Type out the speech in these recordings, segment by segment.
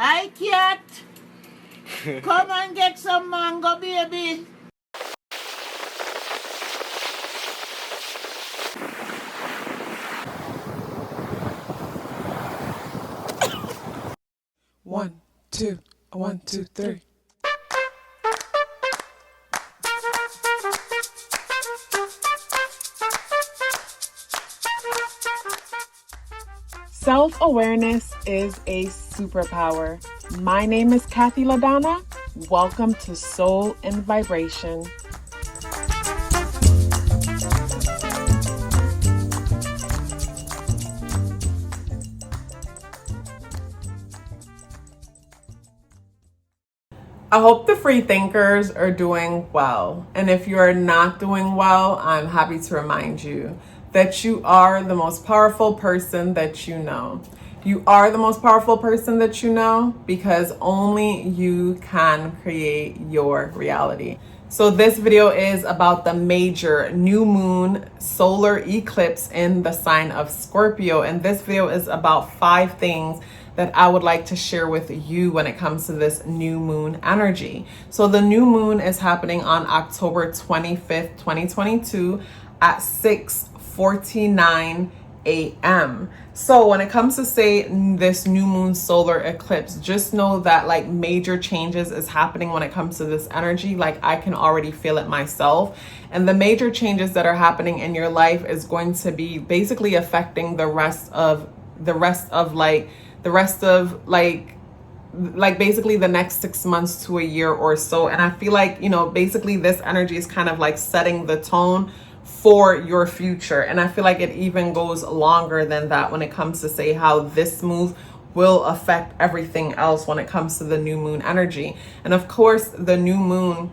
Hi, cat. Come and get some mango, baby. One, two, 1, 2, 3. Self-awareness is a superpower. My name is KathyLaDonna. Welcome to Soul and Vibration. I hope the free thinkers are doing well. And if you are not doing well, I'm happy to remind you that you are the most powerful person that you know. You are the most powerful person that you know because only you can create your reality. So this video is about the major new moon solar eclipse in the sign of Scorpio. And this video is about 5 things that I would like to share with you when it comes to this new moon energy. So the new moon is happening on October 25th, 2022 at 6:49 a.m. So when it comes to say this new moon solar eclipse, just know that like major changes is happening when it comes to this energy. Like I can already feel it myself. And the major changes that are happening in your life is going to be basically affecting the rest of basically the next 6 months to a year or so. And I feel like, basically this energy is kind of like setting the tone for your future. And I feel like it even goes longer than that when it comes to say how this move will affect everything else when it comes to the new moon energy. And of course, the new moon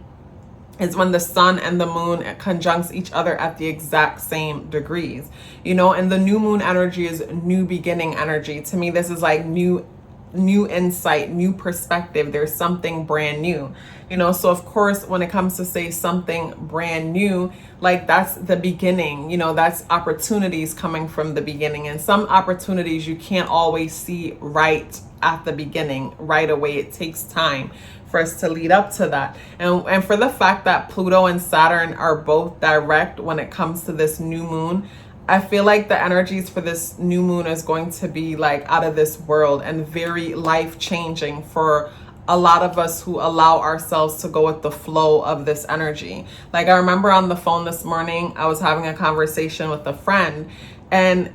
is when the sun and the moon conjuncts each other at the exact same degrees, and the new moon energy is new beginning energy. To me, this is like new insight, new perspective. There's something brand new, so of course, when it comes to say something brand new, like that's the beginning, that's opportunities coming from the beginning. And some opportunities you can't always see right at the beginning right away. It takes time for us to lead up to that. And for the fact that Pluto and Saturn are both direct when it comes to this new moon, I feel like the energies for this new moon is going to be like out of this world and very life changing for a lot of us who allow ourselves to go with the flow of this energy. Like I remember on the phone this morning, I was having a conversation with a friend, and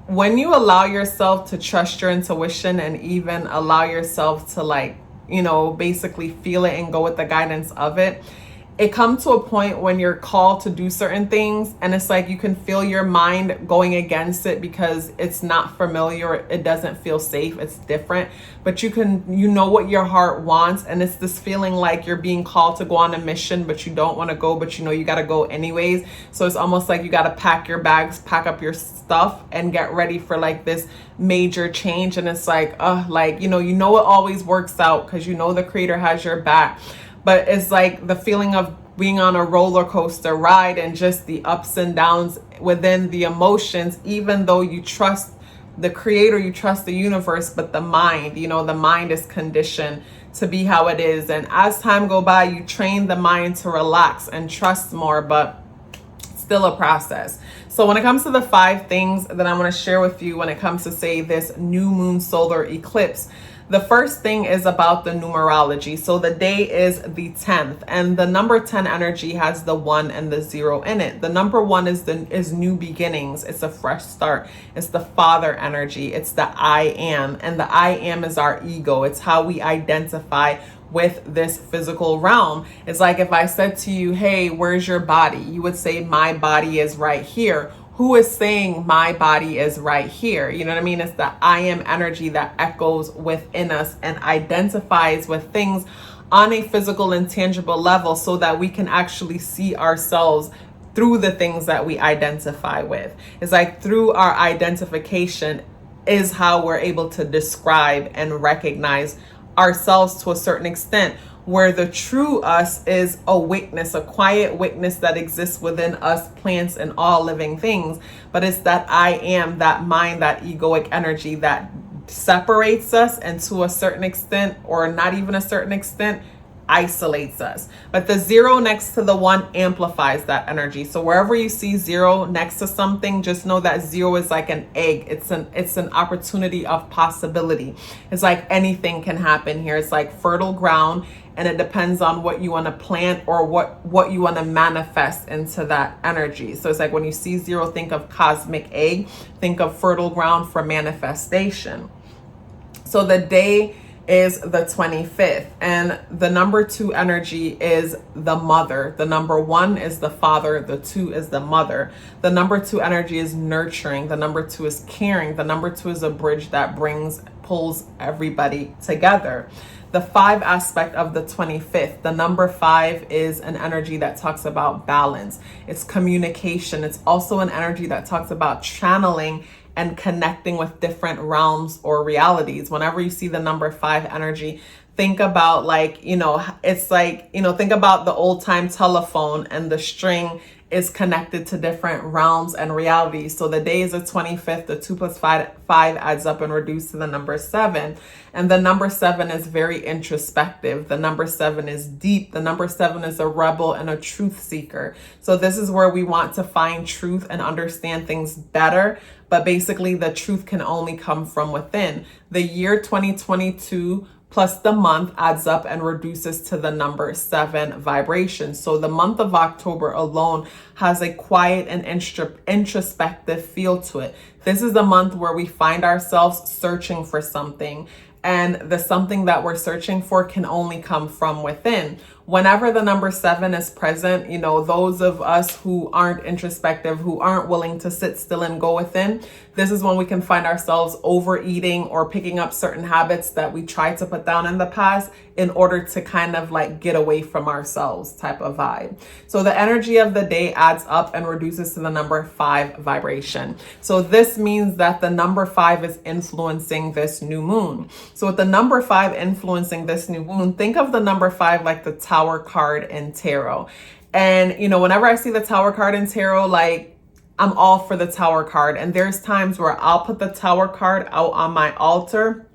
when you allow yourself to trust your intuition and even allow yourself to basically feel it and go with the guidance of it, it comes to a point when you're called to do certain things and it's like you can feel your mind going against it because it's not familiar, it doesn't feel safe, it's different, but you know what your heart wants, and it's this feeling like you're being called to go on a mission but you don't want to go, but you got to go anyways. So it's almost like you got to pack your bags, pack up your stuff and get ready for like this major change. And it's like it always works out because the creator has your back. But it's like the feeling of being on a roller coaster ride and just the ups and downs within the emotions, even though you trust the creator, you trust the universe, but the mind, the mind is conditioned to be how it is. And as time go by, you train the mind to relax and trust more, but still a process. So when it comes to the 5 things that I want to share with you when it comes to say this new moon solar eclipse, the first thing is about the numerology. So the day is the 10th, and the number 10 energy has the 1 and the 0 in it. The number 1 is new beginnings. It's a fresh start. It's the father energy. It's the I am, and the I am is our ego. It's how we identify with this physical realm. It's like if I said to you, hey, where's your body? You would say, my body is right here. Who is saying my body is right here? You know what I mean? It's the I am energy that echoes within us and identifies with things on a physical and tangible level so that we can actually see ourselves through the things that we identify with. It's like through our identification is how we're able to describe and recognize ourselves to a certain extent, where the true us is a witness, a quiet witness that exists within us, plants, and all living things. But it's that I am, that mind, that egoic energy that separates us, and to a certain extent, or not even a certain extent, isolates us. But the 0 next to the 1 amplifies that energy. So wherever you see 0 next to something, just know that 0 is like an egg. It's an opportunity of possibility. It's like anything can happen here. It's like fertile ground, and it depends on what you want to plant or what you want to manifest into that energy. So it's like when you see 0, think of cosmic egg, think of fertile ground for manifestation. So the day is the 25th, and the number 2 energy is the mother. The number 1 is the father, the 2 is the mother. The number 2 energy is nurturing. The number 2 is caring. The number 2 is a bridge that pulls everybody together. The 5 aspect of the 25th, the number 5 is an energy that talks about balance. It's communication. It's also an energy that talks about channeling and connecting with different realms or realities. Whenever you see the number 5 energy, think about it's like, think about the old time telephone, and the string is connected to different realms and realities. So the day is the 25th, the 2 plus 5 adds up and reduced to the number 7. And the number 7 is very introspective. The number 7 is deep. The number 7 is a rebel and a truth seeker. So this is where we want to find truth and understand things better. But basically the truth can only come from within. The year 2022 plus the month adds up and reduces to the number 7 vibration. So the month of October alone has a quiet and introspective feel to it. This is the month where we find ourselves searching for something, and the something that we're searching for can only come from within. Whenever the number 7 is present, those of us who aren't introspective, who aren't willing to sit still and go within, this is when we can find ourselves overeating or picking up certain habits that we tried to put down in the past in order to kind of like get away from ourselves type of vibe. So the energy of the day adds up and reduces to the number 5 vibration. So this means that the number 5 is influencing this new moon. So with the number 5 influencing this new moon, think of the number 5 like the Tower card in tarot. And whenever I see the Tower card in tarot, like, I'm all for the Tower card. And there's times where I'll put the Tower card out on my altar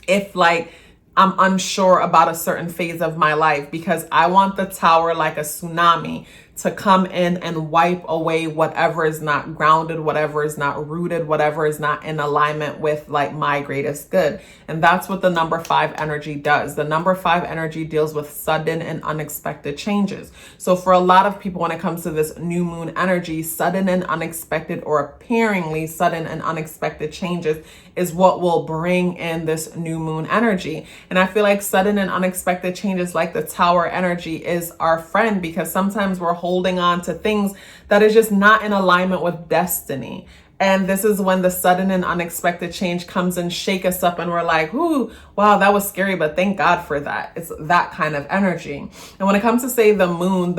if like I'm unsure about a certain phase of my life, because I want the Tower, like a tsunami, to come in and wipe away whatever is not grounded, whatever is not rooted, whatever is not in alignment with like my greatest good. And that's what the number 5 energy does. The number 5 energy deals with sudden and unexpected changes. So for a lot of people, when it comes to this new moon energy, sudden and unexpected, or appearingly sudden and unexpected changes is what will bring in this new moon energy. And I feel like sudden and unexpected changes like the Tower energy is our friend, because sometimes we're holding on to things that is just not in alignment with destiny. And this is when the sudden and unexpected change comes and shake us up, and we're like, ooh, wow, that was scary, but thank God for that. It's that kind of energy. And when it comes to say the moon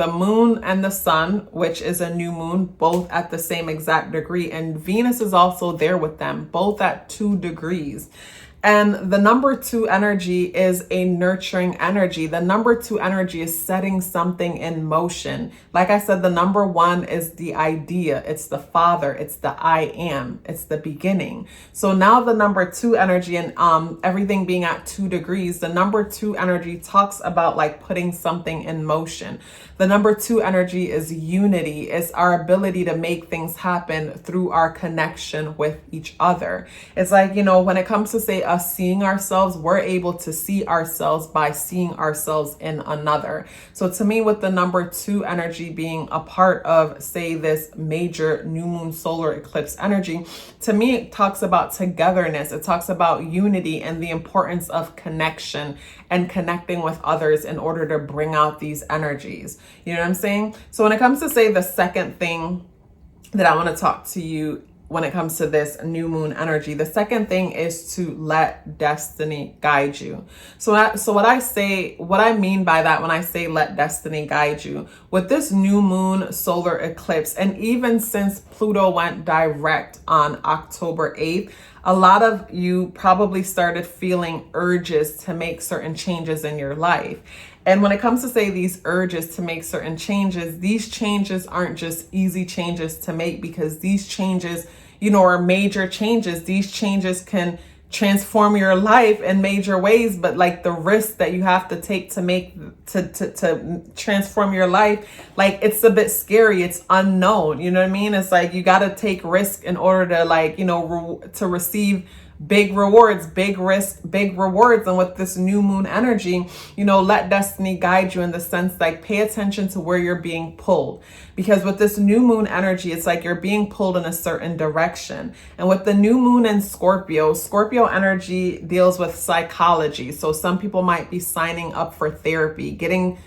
and the sun, which is a new moon, both at the same exact degree, and Venus is also there with them, both at 2 degrees. And the number 2 energy is a nurturing energy. The number 2 energy is setting something in motion. Like I said, the number 1 is the idea. It's the father. It's the I am. It's the beginning. So now the number 2 energy, and everything being at 2 degrees, the number 2 energy talks about like putting something in motion. The number 2 energy is unity. It's our ability to make things happen through our connection with each other. It's like, when it comes to say us seeing ourselves, we're able to see ourselves by seeing ourselves in another. So to me, with the number 2 energy being a part of, say, this major new moon solar eclipse energy, to me, it talks about togetherness. It talks about unity and the importance of connection and connecting with others in order to bring out these energies. You know what I'm saying? So when it comes to say the second thing that I want to talk to you when it comes to this new moon energy, the second thing is to let destiny guide you. So what I mean by that when I say let destiny guide you, with this new moon solar eclipse, and even since Pluto went direct on October 8th, a lot of you probably started feeling urges to make certain changes in your life. And when it comes to say these urges to make certain changes, these changes aren't just easy changes to make, because these changes, are major changes. These changes can transform your life in major ways, but like the risk that you have to take to make to transform your life, like it's a bit scary, it's unknown, you know what I mean? It's like you got to take risk in order to, like, you know, to receive big rewards, big risk, big rewards. And with this new moon energy, you know, let destiny guide you in the sense, like, pay attention to where you're being pulled, because with this new moon energy, it's like you're being pulled in a certain direction. And with the new moon in Scorpio energy deals with psychology. So some people might be signing up for therapy, getting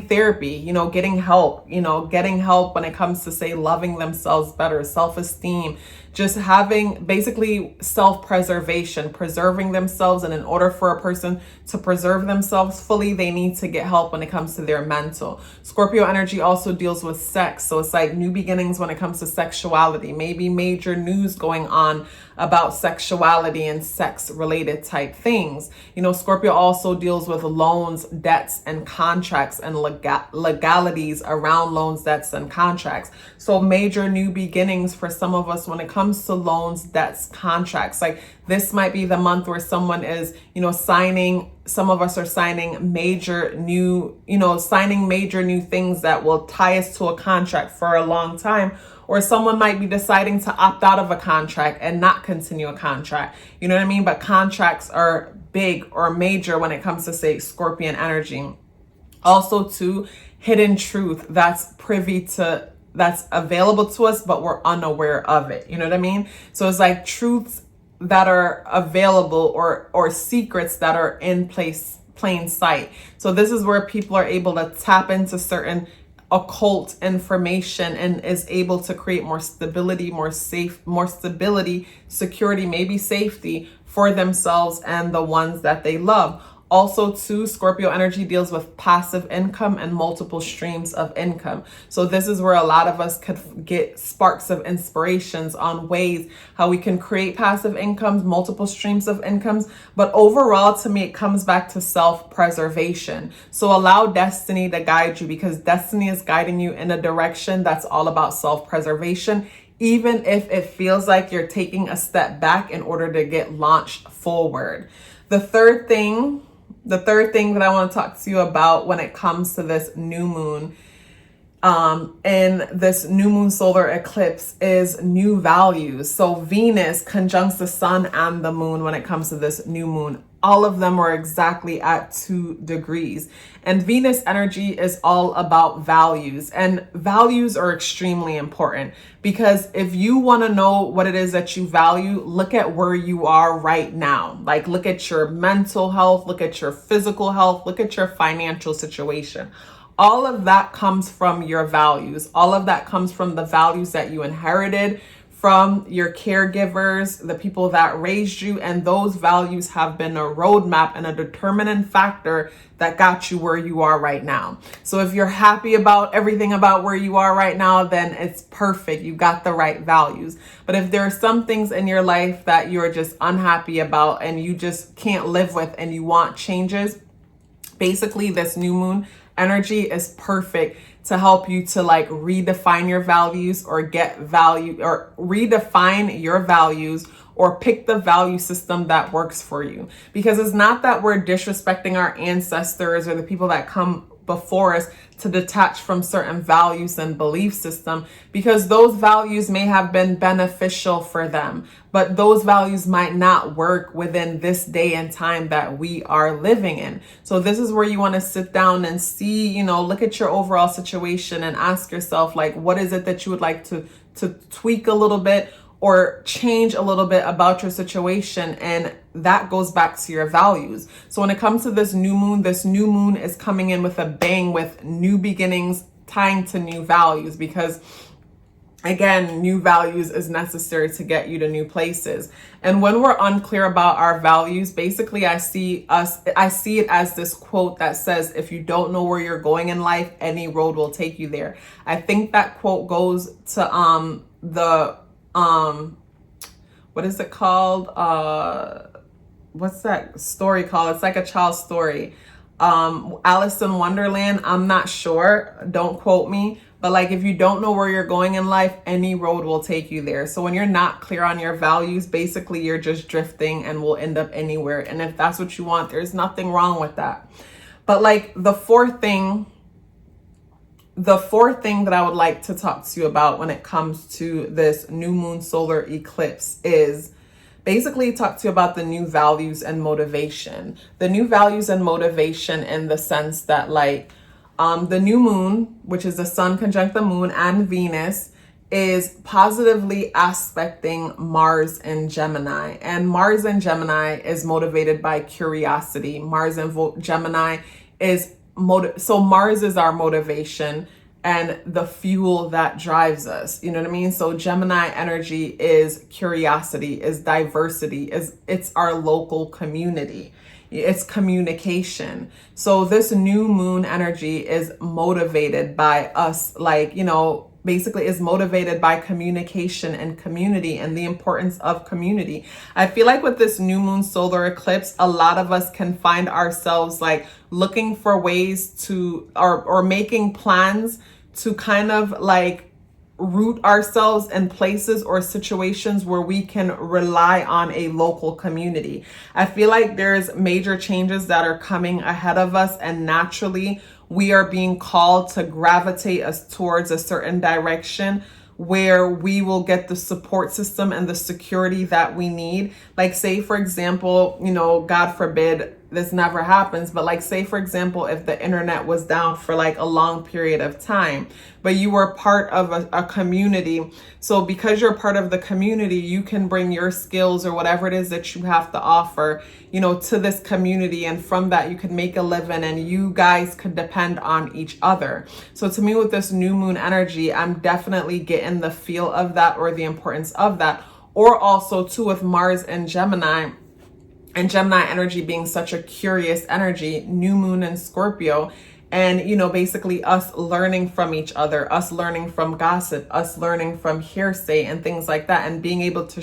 therapy, you know, getting help when it comes to, say, loving themselves better, self-esteem, just having basically self-preservation, preserving themselves. And in order for a person to preserve themselves fully, they need to get help when it comes to their mental. Scorpio energy also deals with sex. So it's like new beginnings when it comes to sexuality, maybe major news going on about sexuality and sex related type things. You know, Scorpio also deals with loans, debts, and contracts, and legalities around loans, debts, and contracts. So major new beginnings for some of us when it comes to loans, debts, contracts. Like this might be the month where someone is, you know, some of us are signing major new things that will tie us to a contract for a long time. Or someone might be deciding to opt out of a contract and not continue a contract. You know what I mean? But contracts are big or major when it comes to, say, Scorpion energy. Also, too, hidden truth that's available to us, but we're unaware of it. You know what I mean? So it's like truths that are available or secrets that are in plain sight. So this is where people are able to tap into certain occult information and is able to create more stability, security, maybe safety for themselves and the ones that they love. Also, too, Scorpio energy deals with passive income and multiple streams of income. So this is where a lot of us could get sparks of inspirations on ways how we can create passive incomes, multiple streams of incomes. But overall, to me, it comes back to self-preservation. So allow destiny to guide you, because destiny is guiding you in a direction that's all about self-preservation, even if it feels like you're taking a step back in order to get launched forward. The third thing that I want to talk to you about when it comes to this new moon, in this new moon solar eclipse, is new values. So Venus conjuncts the sun and the moon when it comes to this new moon. All of them are exactly at 2 degrees. And Venus energy is all about values. And values are extremely important, because if you want to know what it is that you value, look at where you are right now. Like, look at your mental health, look at your physical health, look at your financial situation. All of that comes from your values. All of that comes from the values that you inherited from your caregivers, the people that raised you, and those values have been a roadmap and a determinant factor that got you where you are right now. So if you're happy about everything about where you are right now, then it's perfect. You got the right values. But if there are some things in your life that you're just unhappy about and you just can't live with and you want changes, basically this new moon energy is perfect to help you to, like, redefine your values or get value, or redefine your values, or pick the value system that works for you. Because it's not that we're disrespecting our ancestors or the people that come before us to detach from certain values and belief system, because those values may have been beneficial for them, but those values might not work within this day and time that we are living in. So this is where you want to sit down and see, you know, look at your overall situation and ask yourself, like, what is it that you would like to tweak a little bit or change a little bit about your situation, and that goes back to your values. So when it comes to this new moon is coming in with a bang, with new beginnings tying to new values, because again, new values is necessary to get you to new places. And when we're unclear about our values, basically I see it as this quote that says, if you don't know where you're going in life, any road will take you there. I think that quote goes to what is it called? What's that story called? It's like a child's story. Alice in Wonderland. I'm not sure. Don't quote me. But like, if you don't know where you're going in life, any road will take you there. So when you're not clear on your values, basically you're just drifting and will end up anywhere. And if that's what you want, there's nothing wrong with that. But like the fourth thing that I would like to talk to you about when it comes to this new moon solar eclipse is basically talk to you about the new values and motivation. The new values and motivation in the sense that like the new moon, which is the sun conjunct the moon and Venus, is positively aspecting Mars in Gemini. And Mars in Gemini is motivated by curiosity. Mars in Gemini is so Mars is our motivation and the fuel that drives us. You know what I mean? So Gemini energy is curiosity, is diversity, it's our local community. It's communication. So this new moon energy is motivated by us, like, you know, basically is motivated by communication and community and the importance of community. I feel like with this new moon solar eclipse, a lot of us can find ourselves like looking for ways to, or making plans to kind of like root ourselves in places or situations where we can rely on a local community. I feel like there's major changes that are coming ahead of us, and naturally we are being called to gravitate us towards a certain direction where we will get the support system and the security that we need. Like say, for example, you know, God forbid this never happens, but like say, for example, if the internet was down for like a long period of time, but you were part of a community. So because you're part of the community, you can bring your skills or whatever it is that you have to offer, you know, to this community. And from that, you could make a living and you guys could depend on each other. So to me, with this new moon energy, I'm definitely getting the feel of that or the importance of that. Or also too, with Mars and Gemini energy being such a curious energy, new moon in Scorpio, and, you know, basically us learning from each other, us learning from gossip, us learning from hearsay and things like that, and being able to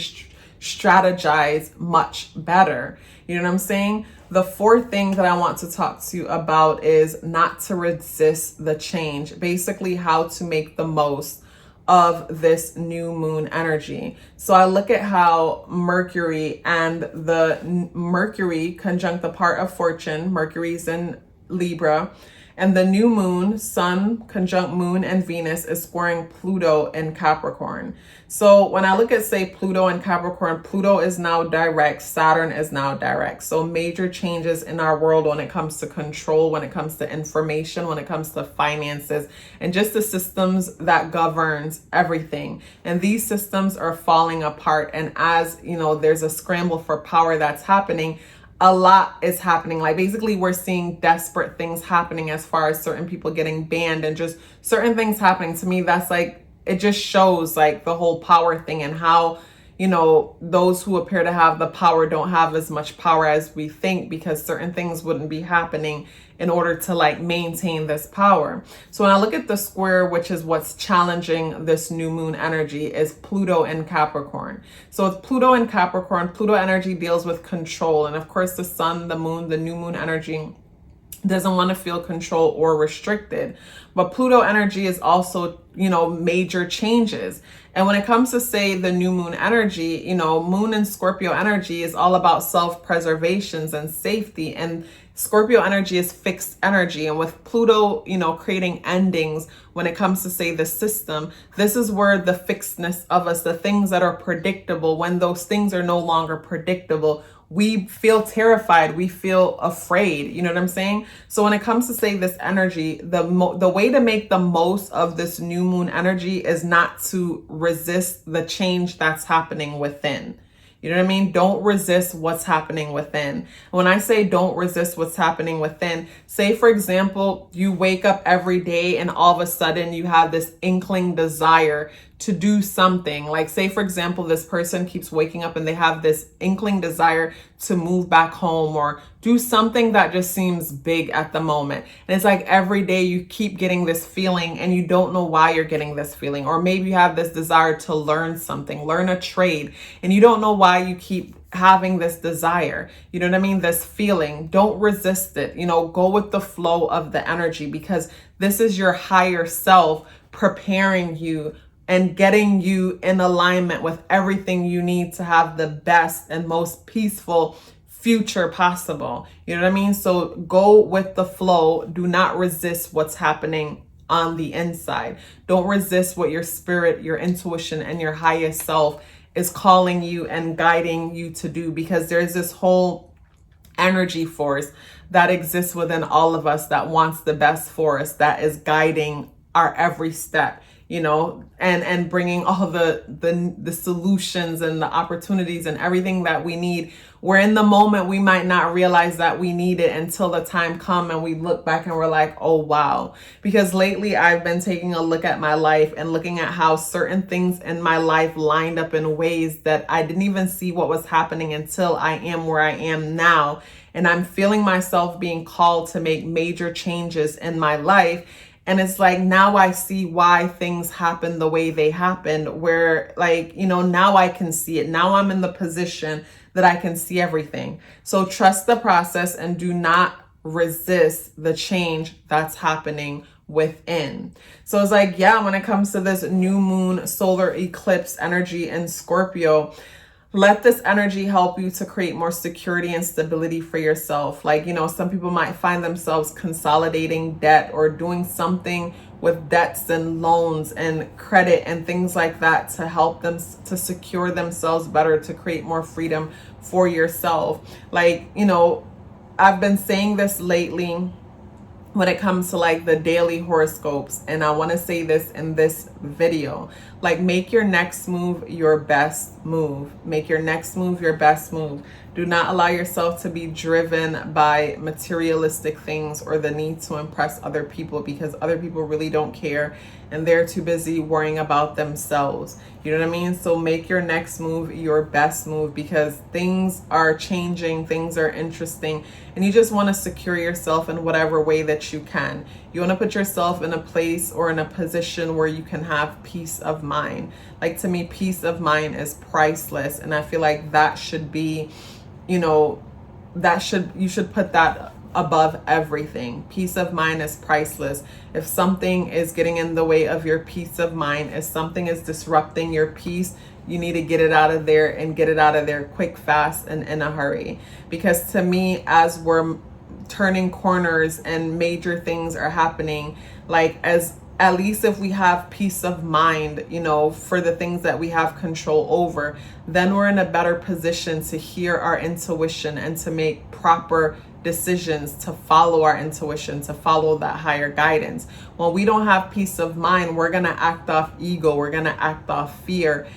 strategize much better. You know what I'm saying? The fourth thing that I want to talk to you about is not to resist the change, basically how to make the most of this new moon energy. So I look at how Mercury and the Mercury conjunct the part of fortune, Mercury's in Libra, and the new moon, sun conjunct moon and Venus is squaring Pluto in Capricorn. So when I look at, say, Pluto and Capricorn, Pluto is now direct, Saturn is now direct. So major changes in our world when it comes to control, when it comes to information, when it comes to finances, and just the systems that governs everything. And these systems are falling apart. And as, you know, there's a scramble for power that's happening, a lot is happening. Like basically we're seeing desperate things happening as far as certain people getting banned and just certain things happening. To me, that's like, it just shows like the whole power thing and how, you know, those who appear to have the power don't have as much power as we think, because certain things wouldn't be happening in order to like maintain this power. So when I look at the square, which is what's challenging this new moon energy, is Pluto in Capricorn. So with Pluto in Capricorn, Pluto energy deals with control. And of course the sun, the moon, the new moon energy doesn't want to feel controlled or restricted. But Pluto energy is also, you know, major changes. And when it comes to, say, the new moon energy, you know, moon and Scorpio energy is all about self-preservations and safety. And Scorpio energy is fixed energy. And with Pluto, you know, creating endings when it comes to, say, the system, this is where the fixedness of us, the things that are predictable, when those things are no longer predictable, we feel terrified, we feel afraid, you know what I'm saying? So when it comes to, say, this energy, the way to make the most of this new moon energy is not to resist the change that's happening within. You know what I mean? Don't resist what's happening within. When I say don't resist what's happening within, say, for example, you wake up every day and all of a sudden you have this inkling desire to do something. Like, say, for example, this person keeps waking up and they have this inkling desire to move back home or Do something that just seems big at the moment. And it's like every day you keep getting this feeling and you don't know why you're getting this feeling. Or maybe you have this desire to learn something, learn a trade, and you don't know why you keep having this desire. You know what I mean? This feeling. Don't resist it. You know, go with the flow of the energy, because this is your higher self preparing you and getting you in alignment with everything you need to have the best and most peaceful future possible. You know what I mean? So go with the flow. Do not resist what's happening on the inside. Don't resist what your spirit, your intuition, and your highest self is calling you and guiding you to do, because there's this whole energy force that exists within all of us that wants the best for us, that is guiding our every step, you know, and bringing all the solutions and the opportunities and everything that we need. Where in the moment we might not realize that we need it until the time comes and we look back and we're like, oh wow. Because lately I've been taking a look at my life and looking at how certain things in my life lined up in ways that I didn't even see what was happening until I am where I am now. And I'm feeling myself being called to make major changes in my life. And it's like, now I see why things happen the way they happened, where like, you know, now I can see it. Now I'm in the position that I can see everything. So trust the process and do not resist the change that's happening within. So it's like, yeah, when it comes to this new moon solar eclipse energy in Scorpio, let this energy help you to create more security and stability for yourself. Like, you know, some people might find themselves consolidating debt or doing something with debts and loans and credit and things like that to help them to secure themselves better, to create more freedom for yourself. Like, you know, I've been saying this lately when it comes to like the daily horoscopes, and I want to say this in this video, like, make your next move your best move. Make your next move your best move. Do not allow yourself to be driven by materialistic things or the need to impress other people, because other people really don't care and they're too busy worrying about themselves. You know what I mean? So make your next move your best move, because things are changing, things are interesting, and you just want to secure yourself in whatever way that you can. You want to put yourself in a place or in a position where you can have peace of mind. Like, to me, peace of mind is priceless, and I feel like that should be, you know, you should put that above everything. Peace of mind is priceless. If something is getting in the way of your peace of mind, if something is disrupting your peace, you need to get it out of there, and get it out of there quick, fast, and in a hurry. Because to me, as we're turning corners and major things are happening, like, at least if we have peace of mind, you know, for the things that we have control over, then we're in a better position to hear our intuition and to make proper decisions, to follow our intuition, to follow that higher guidance. When we don't have peace of mind, we're going to act off ego, we're going to act off fear.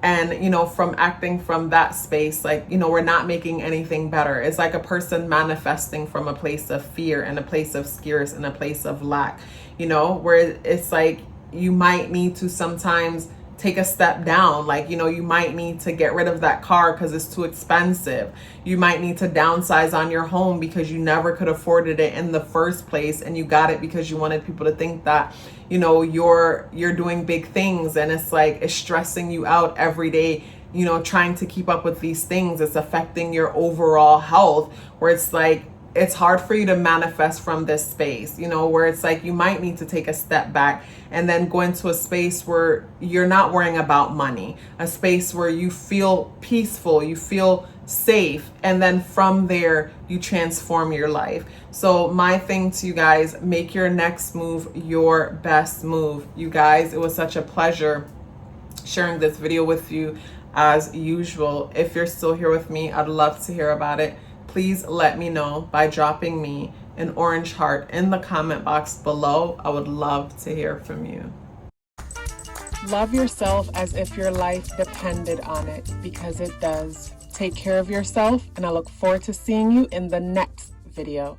And, you know, from acting from that space, like, you know, we're not making anything better. It's like a person manifesting from a place of fear and a place of scarce and a place of lack, you know, where it's like you might need to sometimes take a step down. Like, you know, you might need to get rid of that car because it's too expensive. You might need to downsize on your home because you never could afforded it in the first place, and you got it because you wanted people to think that, you know, you're doing big things, and it's like it's stressing you out every day, you know, trying to keep up with these things. It's affecting your overall health, where it's like it's hard for you to manifest from this space, you know, where it's like you might need to take a step back and then go into a space where you're not worrying about money, a space where you feel peaceful, you feel safe, and then from there you transform your life. So my thing to you guys, make your next move your best move. You guys, it was such a pleasure sharing this video with you as usual. If you're still here with me, I'd love to hear about it. Please let me know by dropping me an orange heart in the comment box below. I would love to hear from you. Love yourself as if your life depended on it, because it does. Take care of yourself, and I look forward to seeing you in the next video.